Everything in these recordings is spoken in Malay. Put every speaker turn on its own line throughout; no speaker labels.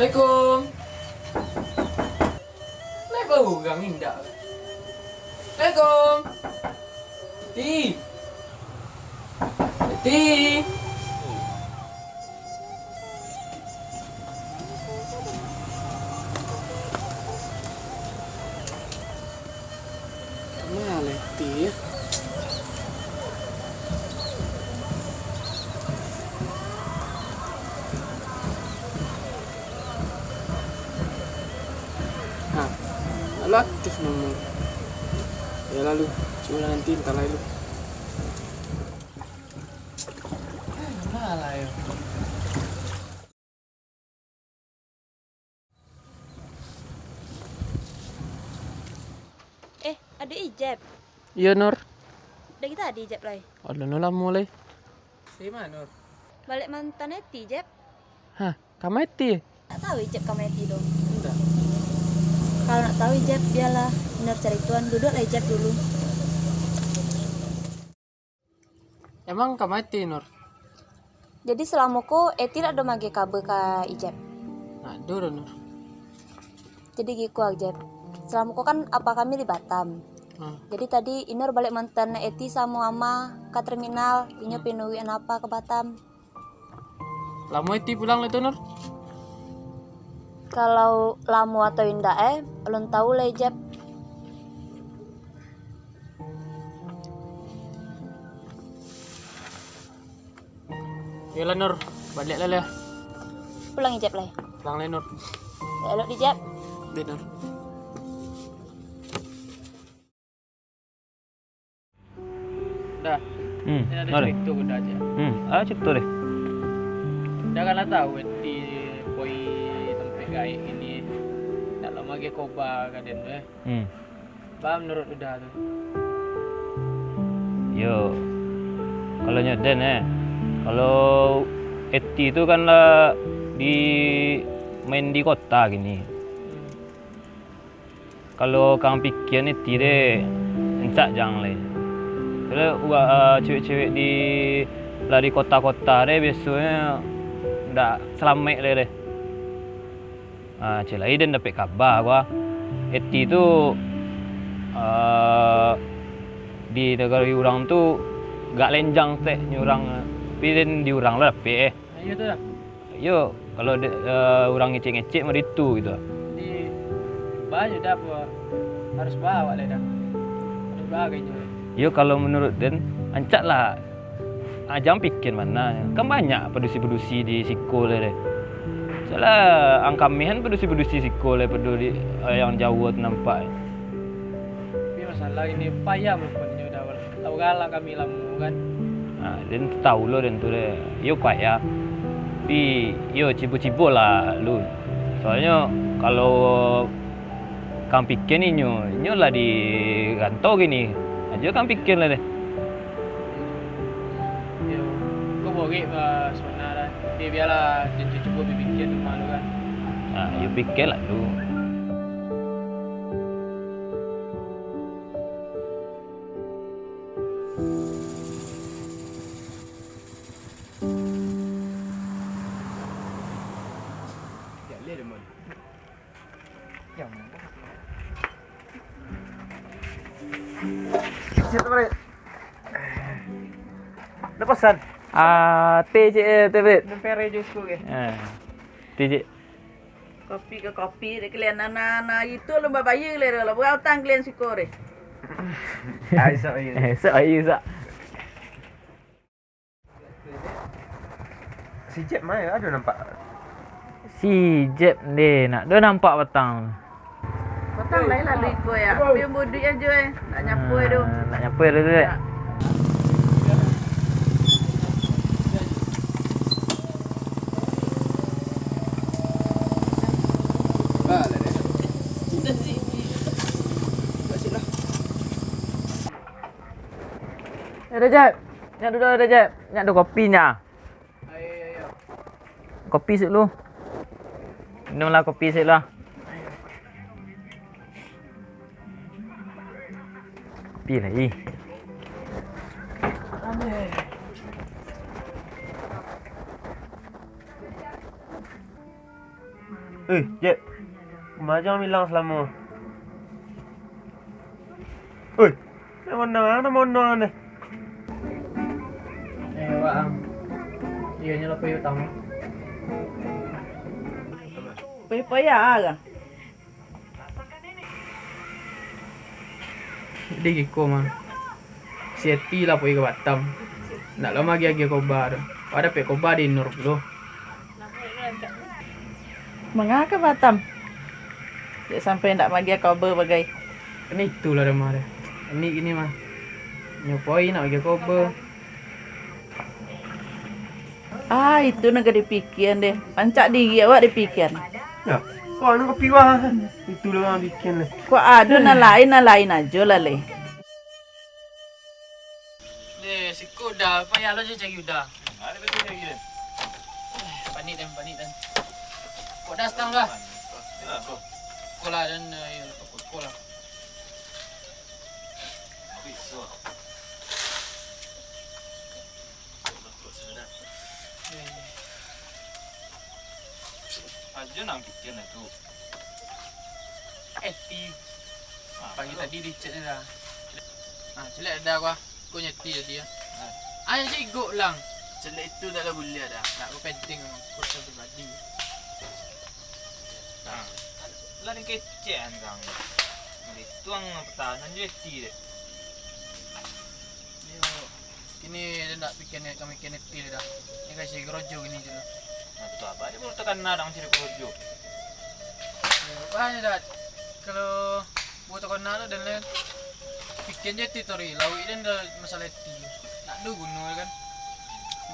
Assalamualaikum. Kenapa orang indah? Assalamualaikum. Ti. Ti. Mana Leti ya? Lalu aktif nomor. Ya lalu, cuma nanti entar lalu. Mana ya?
Ada ijab.
Iya Nur.
Udah kita ada ijab lah.
Ada nula mulai. Si mana Nur?
Balik mantan Eti ijab.
Hah, kamu Eti?
Tak tahu ijab kamu Eti dong.
Enggak.
Kalau nak tahu ijab biarlah benar cari tuan, duduklah ijab dulu.
Emang kamu Eti Nur?
Jadi selama ko Eti nak do mage kabe ka ijab.
Nah, dulu Nur.
Jadi giku ijab. Selama ko kan apa kami di Batam. Jadi tadi Inur balik mantan Eti sama Mama ke terminal, inyo pinuwian apa ke Batam.
Lama Eti pulang itu Nur?
Kalau lamu atau indah belum tahu lah ijab.
Yalah Nur, balik lah.
Pulang ijab lah.
Pulang lah Nur.
Elok dijab.
Di Nur. Dah. Ini ada cerita udah aja.
Cerita deh.
Janganlah tahu di boy tempat gaya ini. Tak lama lagi koba kan dia. Paham menurut udah tu.
Yo. Kalau nyoden kalau Eti itu kan lah di main di kota gini. Kalau kang pikir Eti deh encak jangan lah. Kalau cewek-cewek di lari kota-kota deh biasanya ndak selamat deh. Celai dan dapat kabar gua. Eti tu di negara orang tu gak lenjang teh nyurang, tapi dan diurang lah dapat
Ayo tu dah.
Yo, kalau orang ngecek-ngecek mah itu gitu.
Di baju dah apa? Harus bawa lah dah. Harus bawa kayaknya.
Yo kalau menurut Den, ancak lah. Jangan pikir mana. Kan banyak produksi-produksi di Siko deh. Soalnya angkamihan produksi-produksi Siko lah peduli yang jauh tu nampak.
Tapi masalah ini payah rupanya udah. Tahu galak kami lamu kan.
Den tahu lo Den tu deh. Yo payah. Tapi yo cibo-cibo lah lu. Soalnya kalau kang pikir ni nyo lah di rantau gini. Aja kang pikir lah deh.
Yo, kau boleh sebenarnya. Tapi biarlah dia cuba berfikir rumah lu kan.
Yo pikir lah lu.
Siap tu balik. Dah pesan?
Teh cik teh bet.
Nempere jus ku ke?
Teh cik.
Kopi ke kopi, dek kalian nana itu lomba bayi kalian lah, bukan utang kalian sikore.
Aisyah ayo.
Sak ayu sak.
Si Jeb mai ada nampak.
Si Jeb deh nak dia nampak petang.
Utang lain lah duit kau ya, tapi yang duit aja nak nyapu tu.
Nak nyapu dia tu dek. Rejab, nak duduk Rejab. Nak ada kopinya.
Ayo.
Kopi sikit lu. Minumlah kopi sikit lah. Kopi lagi.
Jep. Macam hilang selama. Oi. Mana ni?
Waang. Iya nya lapoy utang.
Paya aga.
Jadi ko mah. Sieti lah poy ke Batam. Nak lama lagi kobar. Ada pe kobar di Nur dulu.
Mengapa Batam? Dia sampai ndak bagi cover bagai.
Ini itulah dah mah. Ini gini mah. Nyopoi nak bagi kobar.
Ah, itu nak dipikiran deh. Pancak diri awak dipikiran.
Ya. Kau nak kopi wah. Itulah yang bikin ni.
Kau ada na lain aja lah le.
Deh, si kuda, payah lo je cari udah. Ada betul lagi. Panik dan. Kau dah setang dah. Kola dan kola.
Aja nak bikin itu.
Eti. Pagi tadi dicek ni dah. Celek dah gua. Kau nyeti jadi ya. Ayo cikgu lang. Celek itu dah lah boleh dah. Nak aku penting kursus pribadi.
Lah ni kecek kang. Tuang pertahanan je ti deh.
Ini dia nak bikin kami keneti dah. Ni kasih gerojo gini je lah.
Tu apa dia baru tekan nadang ciri kerja.
Banyak dah. Kalau buat tekan nada dan lain. Bikin je tutorial. Lawi dan dah masalah ti. Nak do guna kan.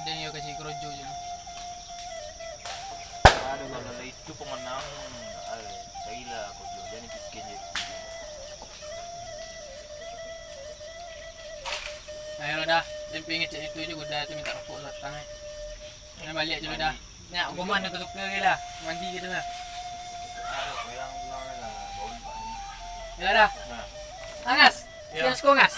Dan dia kasih gerojo je.
Aduh kalau itu pemenang. Saya lah kerja. Jadi bikin je.
Ayo dah. Dia pengen cek itu je dah tu minta rokok datang eh. Nak balik je dah. Nak rumah nak tukar ke lah. Mandi gitu lah. Ya dah. Angas. Ya sekolah ngas.